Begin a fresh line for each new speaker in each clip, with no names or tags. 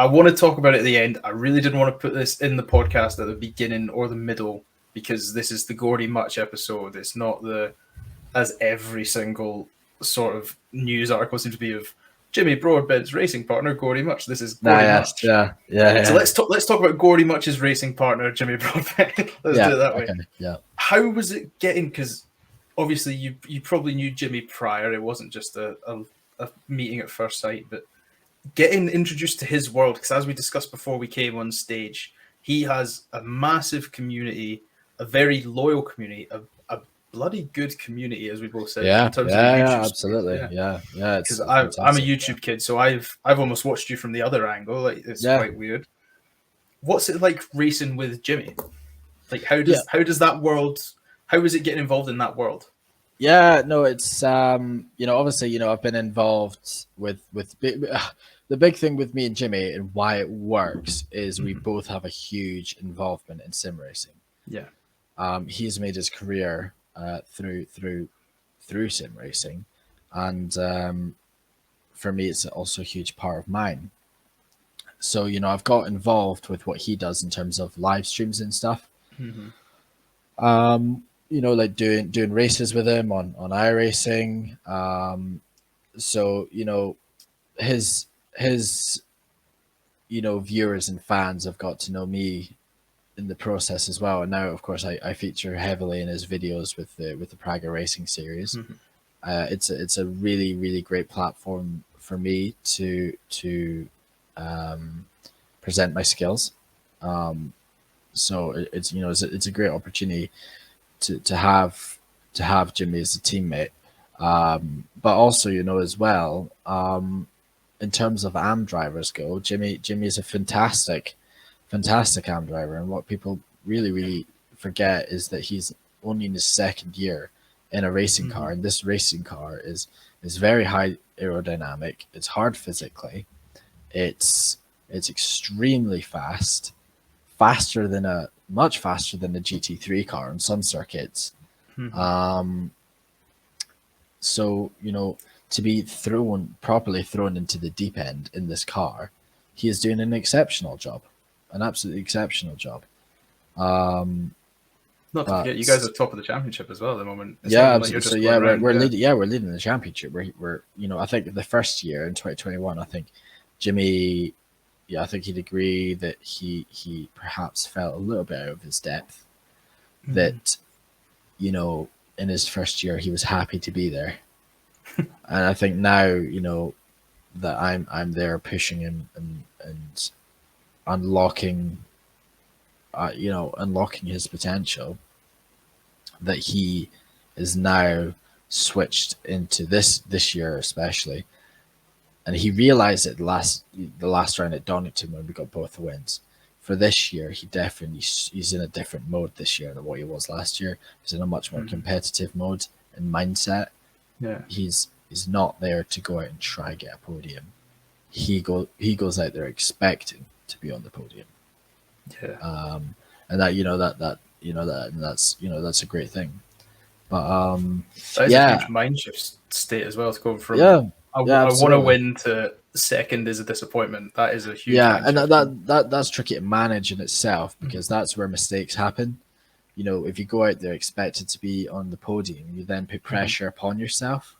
want to talk about it at the end. I really didn't want to put this in the podcast at the beginning or the middle because this is the Gordie Mutch episode. It's not as every single sort of news article seems to be of Jimmy Broadbent's racing partner, Gordie Mutch. This is Gordie Mutch.
Yeah.
So let's talk about Gordie Mutch's racing partner, Jimmy Broadbent. Let's do it that way.
Yeah.
How was it getting? Because obviously you probably knew Jimmy prior. It wasn't just a meeting at first sight, but getting introduced to his world, because as we discussed before we came on stage, he has a massive community, a very loyal community, a bloody good community, as we both said.
Yeah,
in terms
yeah,
of
yeah, absolutely. Yeah.
Because I'm a YouTube kid, so I've almost watched you from the other angle. Like it's quite weird. What's it like racing with Jimmy? Like how does that world? How is it getting involved in that world?
Yeah, no, it's obviously I've been involved with the big thing with me and Jimmy and why it works is we both have a huge involvement in sim racing.
Yeah.
He's made his career through sim racing, and for me it's also a huge part of mine. So I've got involved with what he does in terms of live streams and stuff. Like doing races with him on iRacing. So his viewers and fans have got to know me in the process as well. And now, of course, I feature heavily in his videos with the Praga Racing series. It's a really, really great platform for me to present my skills. So it's a great opportunity to have Jimmy as a teammate. But also, as well, in terms of AM drivers go, Jimmy is a fantastic AM driver. And what people really, really forget is that he's only in his second year in a racing car. And this racing car is very high aerodynamic. It's hard physically. It's extremely fast, much faster than a GT3 car on some circuits. So, to be properly thrown into the deep end in this car, he is doing an absolutely exceptional job.
Not to forget, you guys are top of the championship as well at the moment. It's
we're leading the championship. We're I think the first year in 2021, I think Jimmy, I think he'd agree that he perhaps felt a little bit out of his depth. That in his first year he was happy to be there, and I think now that I'm there pushing him and unlocking his potential, that he is now switched into this year especially, and he realized it the last round at Donington when we got both the wins. For this year, he's in a different mode this year than what he was last year. He's in a much more competitive mode and mindset.
Yeah,
he's not there to go out and try get a podium. He goes out there expecting to be on the podium.
Yeah,
and that's a great thing. But
that's a huge mind shift state as well. To go from I want to win to second is a disappointment. That is a huge
and that's tricky to manage in itself, because that's where mistakes happen. If you go out there expected to be on the podium, you then put pressure upon yourself.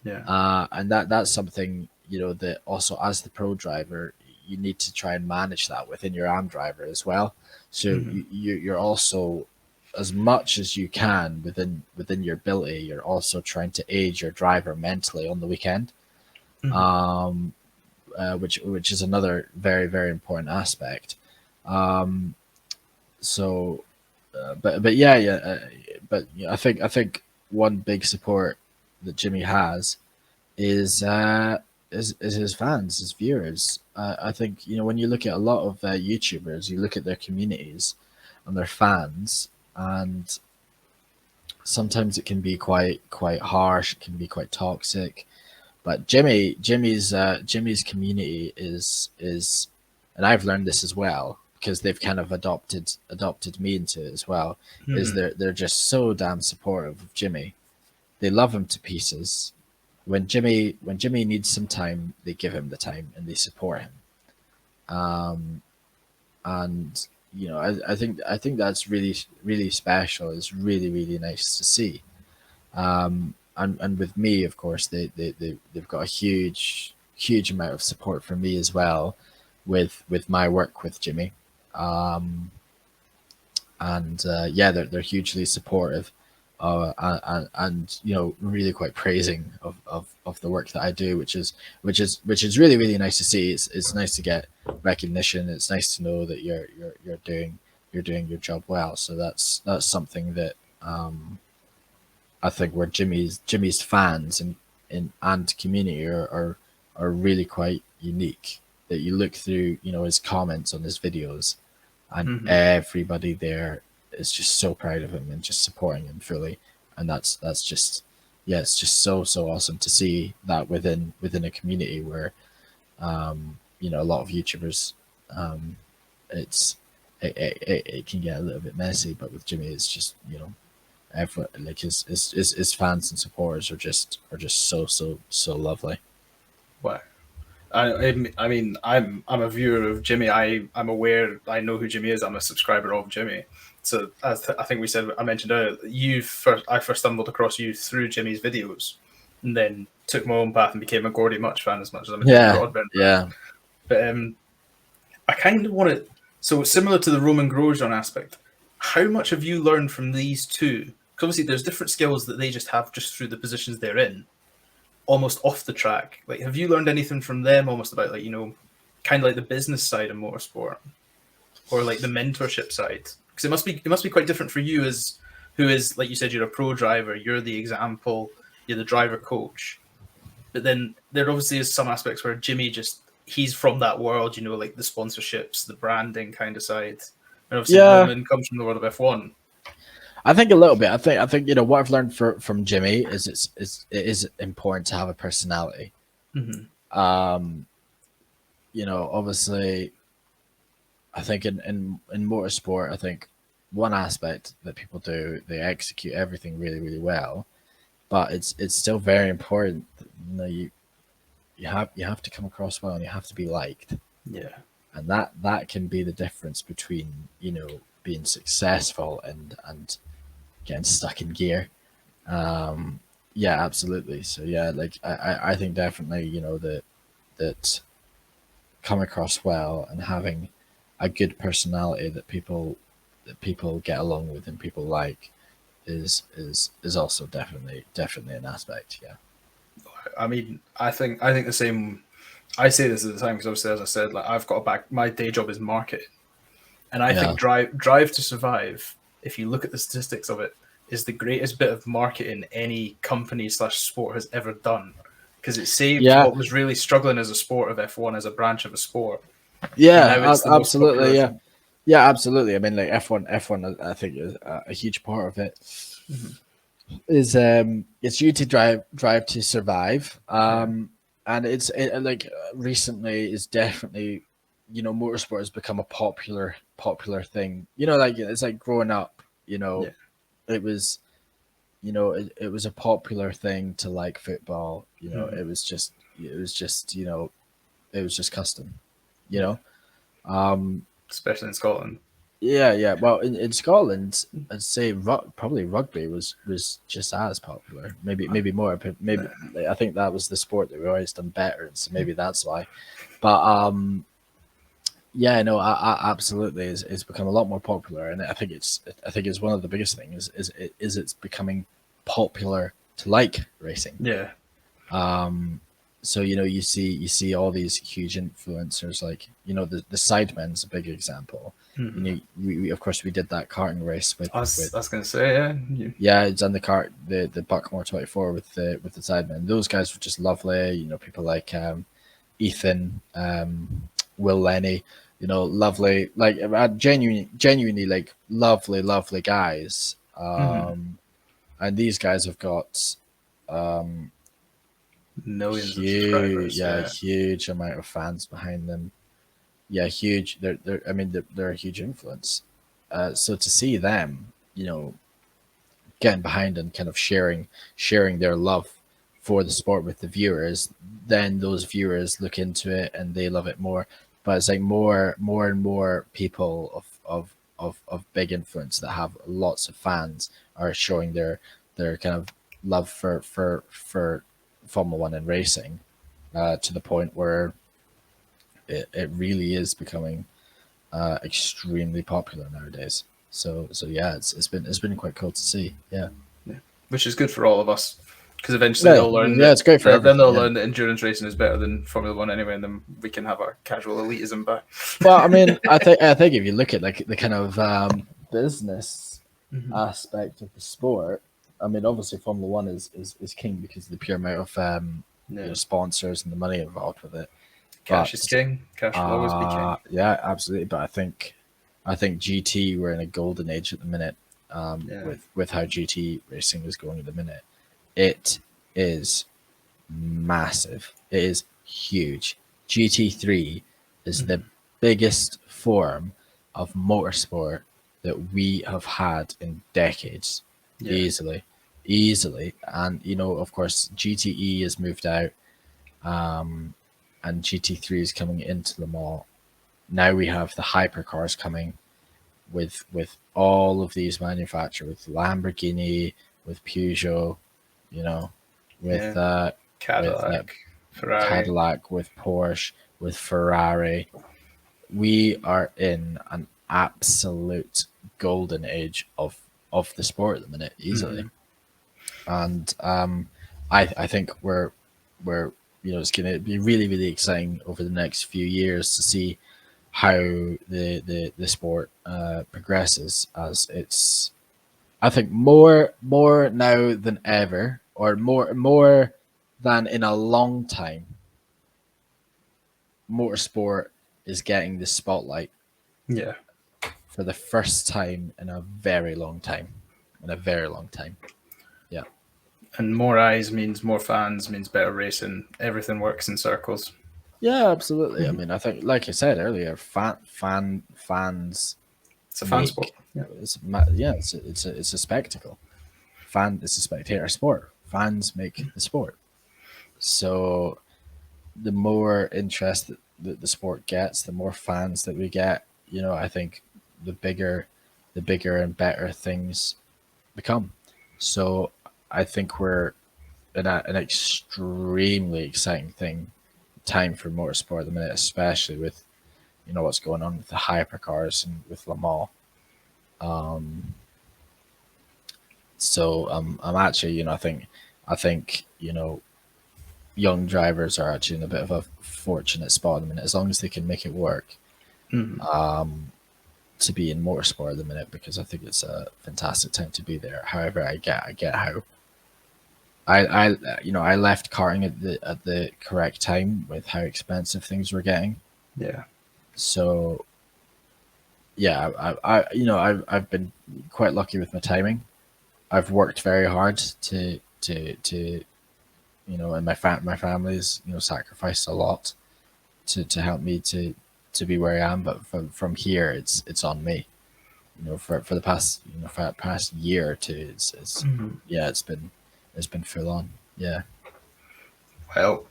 And that's something that also, as the pro driver, you need to try and manage that within your AM driver as well. So you're also, as much as you can within your ability, you're also trying to aid your driver mentally on the weekend, which is another very, very important aspect. But I think one big support that Jimmy has is his fans, his viewers. I think when you look at a lot of YouTubers, you look at their communities and their fans, and sometimes it can be quite harsh. It can be quite toxic. But Jimmy's community is, and I've learned this as well because they've kind of adopted me into it as well. Is they're just so damn supportive of Jimmy. They love him to pieces. When Jimmy needs some time, they give him the time and they support him. And I think that's really special. It's really nice to see. And with me, of course, they've got a huge amount of support from me as well, with my work with Jimmy. Um, and yeah, they're hugely supportive, and really quite praising of the work that I do, which is really nice to see. It's nice to get recognition. It's nice to know that you're doing your job well. So that's something that I think where Jimmy's fans and community are really quite unique. That you look through, his comments on his videos, and everybody there is just so proud of him and just supporting him fully. And that's just, yeah, it's just so awesome to see that within a community where a lot of YouTubers, it's it can get a little bit messy, but with Jimmy it's just, everyone, like his fans and supporters are just so lovely.
Wow. I mean, I'm a viewer of Jimmy. I'm aware. I know who Jimmy is. I'm a subscriber of Jimmy. So as I think I mentioned earlier, I first stumbled across you through Jimmy's videos, and then took my own path and became a Gordie Mutch fan as much as I'm a Jimmy Broadbent fan.
Yeah.
But I kind of want to. So similar to the Roman Grosjean aspect, how much have you learned from these two? Because obviously there's different skills that they just have just through the positions they're in, almost off the track. Like, have you learned anything from them almost about, like, kind of like the business side of motorsport, or like the mentorship side? Because it must be quite different for you, as who is, like you said, you're a pro driver, you're the example, you're the driver coach. But then there obviously is some aspects where Jimmy he's from that world, like the sponsorships, the branding kind of side. And obviously Roman comes from the world of F1.
I think a little bit. I think what I've learned from Jimmy is it is important to have a personality. Obviously, I think in motorsport, I think one aspect that people do, they execute everything really well, but it's still very important. You have to come across well, and you have to be liked.
Yeah,
and that can be the difference between being successful and getting stuck in gear. Yeah, absolutely. So yeah, like I think definitely that come across well and having a good personality that people get along with and people like is also definitely an aspect. Yeah.
I mean, I think the same. I say this at the time because obviously, as I said, like, I've got my day job is marketing, and I think Drive to Survive, if you look at the statistics of it, is the greatest bit of marketing any company / sport has ever done, because it saved what was really struggling as a sport of F1 as a branch of a sport.
Yeah, absolutely. Yeah, absolutely. I mean, like F1, I think is a huge part of it. Is it's due to drive to survive. And it's like recently is definitely, motorsport has become a popular thing. Like it's like growing up, it was, it was a popular thing to like football. It was just custom.
Especially in Scotland.
Yeah. Well, in Scotland, I'd say probably rugby was just as popular. Maybe more. But maybe I think that was the sport that we always done better, so maybe that's why. But yeah, no, I absolutely, it's become a lot more popular, and I think it's one of the biggest things is it's becoming popular to like racing.
Yeah.
So you see all these huge influencers, like the Sidemen's a big example. We of course we did that karting race with.
I was going to say
it's on the Buckmore 24 with the Sidemen. Those guys were just lovely. People like Ethan, Will Lenny. Lovely, like genuinely like lovely guys. And these guys have got
millions of subscribers.
Huge amount of fans behind them. Yeah, huge. They're a huge influence. So to see them, getting behind and kind of sharing their love for the sport with the viewers, then those viewers look into it and they love it more. but it's like more and more people of big influence that have lots of fans are showing their kind of love for Formula One and racing, to the point where it really is becoming extremely popular nowadays. So yeah, it's been quite cool to see. Yeah.
Yeah. Which is good for all of us, because eventually
Yeah,
they'll learn
yeah, it's great for
then
everything.
they'll
Yeah.
learn that endurance racing is better than Formula One anyway, and then we can have our casual elitism back.
Well, I mean, I think if you look at like the kind of business
Mhm.
aspect of the sport, I mean, obviously Formula One is king because of the pure amount of
Yeah.
sponsors and the money involved with it.
Cash is
But
king. Cash will always be king.
yeah, absolutely. But I think GT, we're in a golden age at the minute,
Yeah.
with how GT racing is going at the minute. It is massive. It is huge. GT3 is the biggest form of motorsport that we have had in decades.
Yeah.
Easily. And, of course, GTE has moved out, and GT3 is coming into Le Mans. Now we have the hypercars coming with all of these manufacturers, with Lamborghini, with Peugeot, you know, with
Yeah.
with
Ferrari.
Cadillac, with Porsche, with Ferrari. We are in an absolute golden age of the sport at the minute, easily. And I think we're it's going to be really, really exciting over the next few years to see how the sport progresses, as it's, I think, more now than ever, or more than in a long time. Motorsport is getting the spotlight
Yeah.
for the first time in a very long time. Yeah.
And more eyes means more fans, means better racing. Everything works in circles.
Yeah, absolutely. I mean, I think, like I said earlier, fans
It's a fan sport.
make
Yeah.
it's a spectacle. It's a spectator sport. Fans make the sport. So the more interest that the sport gets, the more fans that we get. I think the bigger and better things become. So I think we're in an extremely exciting time for motorsport at the minute, especially with what's going on with the hypercars and with Le Mans. So I'm actually, I think young drivers are actually in a bit of a fortunate spot at the minute, as long as they can make it work, to be in motorsport at the minute, because I think it's a fantastic time to be there. However, I get how I left karting at the correct time with how expensive things were getting.
Yeah.
So yeah, I've been quite lucky with my timing. I've worked very hard to and my family's sacrificed a lot to help me to be where I am. But from here, it's on me. For the past year or two, it's yeah, it's been full on. Yeah.
Well,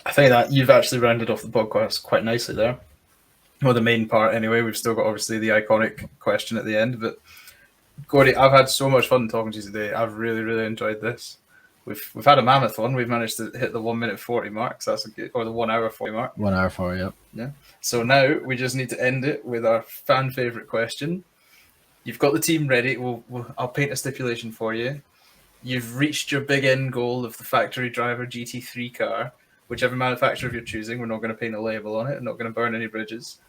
I think that you've actually rounded off the podcast quite nicely there. Well, the main part anyway. We've still got obviously the iconic question at the end, but Gordie, I've had so much fun talking to you today. I've really, really enjoyed this. We've had a mammoth one. We've managed to hit the 1 minute 40 mark. So that's a good, or the 1 hour 40 mark.
1 hour 40. Yep.
Yeah. So now we just need to end it with our fan favorite question. You've got the team ready. I'll paint a stipulation for you. You've reached your big end goal of the factory driver GT3 car, whichever manufacturer you're choosing. We're not going to paint a label on it. I'm not going to burn any bridges.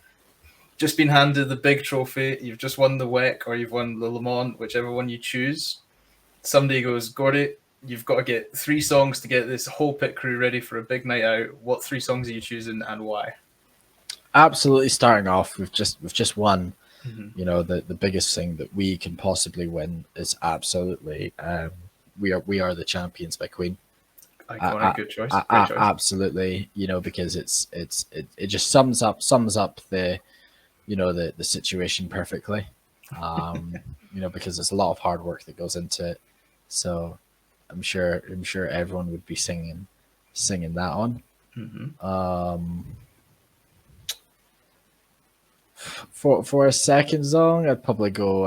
Just been handed the big trophy. You've just won the WEC or you've won the Le Mans, whichever one you choose. Somebody goes, Gordie, you've got to get 3 songs to get this whole pit crew ready for a big night out. What 3 songs are you choosing and why?
Absolutely, starting off with just one. The biggest thing that we can possibly win is absolutely we are the champions by Queen.
Iconic, good choice. Great choice.
Absolutely, because it just sums up the the situation perfectly. Because there's a lot of hard work that goes into it. So I'm sure everyone would be singing that on. For a second song, I'd probably go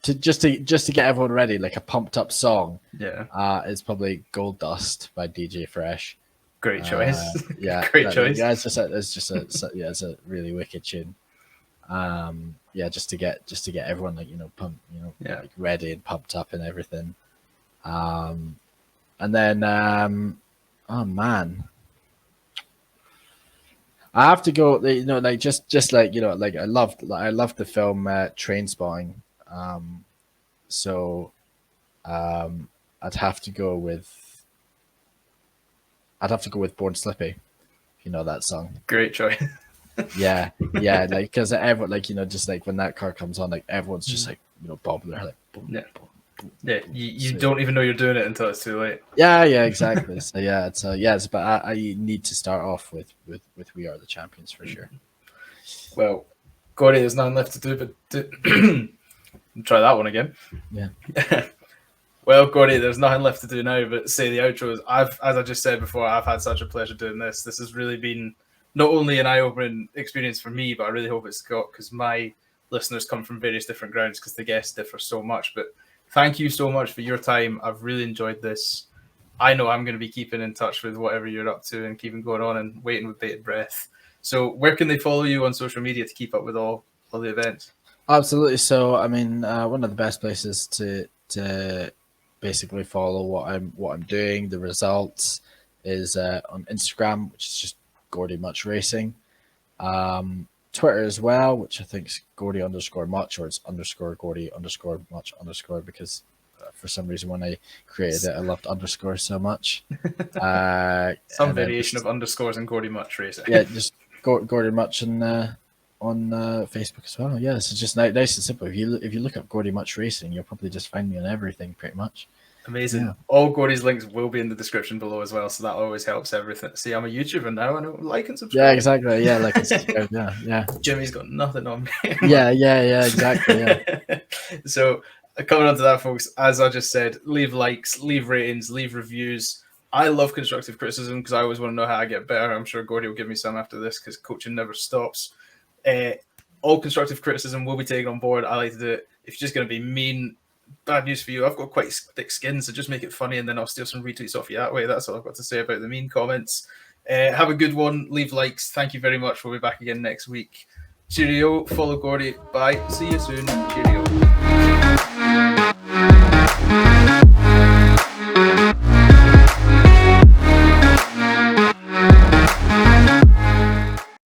to just to get everyone ready, like a pumped up song.
Yeah,
It's probably Gold Dust by DJ Fresh.
great choice.
Yeah,
Great choice.
Yeah, it's a really wicked tune. Yeah, just to get everyone like pumped,
Yeah.
like ready and pumped up and everything. And then oh man, I have to go. Like just like like I loved the film Trainspotting. So I'd have to go with Born Slippy. If you know that song.
Great choice.
Yeah, like because everyone like just like when that car comes on, like everyone's just like bobbing their head, like boom,
Yeah.
boom, boom,
Yeah,
boom.
you
So,
don't even know you're doing it until it's too late.
yeah, exactly. So but I need to start off with We Are the Champions for sure.
Well, Gordie, there's nothing left to do but try that one again.
Yeah.
Well, Gordie, there's nothing left to do now but say the outros. As I just said before, I've had such a pleasure doing this. This has really been not only an eye-opening experience for me, but I really hope it's got, because my listeners come from various different grounds because the guests differ so much. But thank you so much for your time. I've really enjoyed this. I know I'm going to be keeping in touch with whatever you're up to and keeping going on and waiting with bated breath. So where can they follow you on social media to keep up with all the events?
Absolutely. So I mean, one of the best places to basically follow what I'm doing, the results, is on Instagram, which is just Gordie Mutch Racing. Twitter as well, which I think is Gordie_Mutch, or it's _Gordie_Mutch_ because for some reason when I created it, I loved underscore so much.
Some variation of underscores and Gordie Mutch Racing.
Yeah, just Gordie Mutch on Facebook as well. Yeah, so just nice and simple. If you look up Gordie Mutch Racing, you'll probably just find me on everything pretty much.
Amazing.
Yeah.
All Gordie's links will be in the description below as well, so that always helps everything. See, I'm a YouTuber now, and like and subscribe.
Yeah, exactly. Yeah, like and subscribe. Yeah.
Jimmy's got nothing on me.
Yeah, exactly. Yeah.
So coming on to that, folks, as I just said, leave likes, leave ratings, leave reviews. I love constructive criticism because I always want to know how I get better. I'm sure Gordie will give me some after this because coaching never stops. All constructive criticism will be taken on board. I like to do it. If you're just going to be mean, bad news for you. I've got quite thick skin, so just make it funny and then I'll steal some retweets off you that way. That's all I've got to say about the mean comments. Have a good one. Leave likes. Thank you very much. We'll be back again next week. Cheerio. Follow Gordie. Bye. See you soon. Cheerio.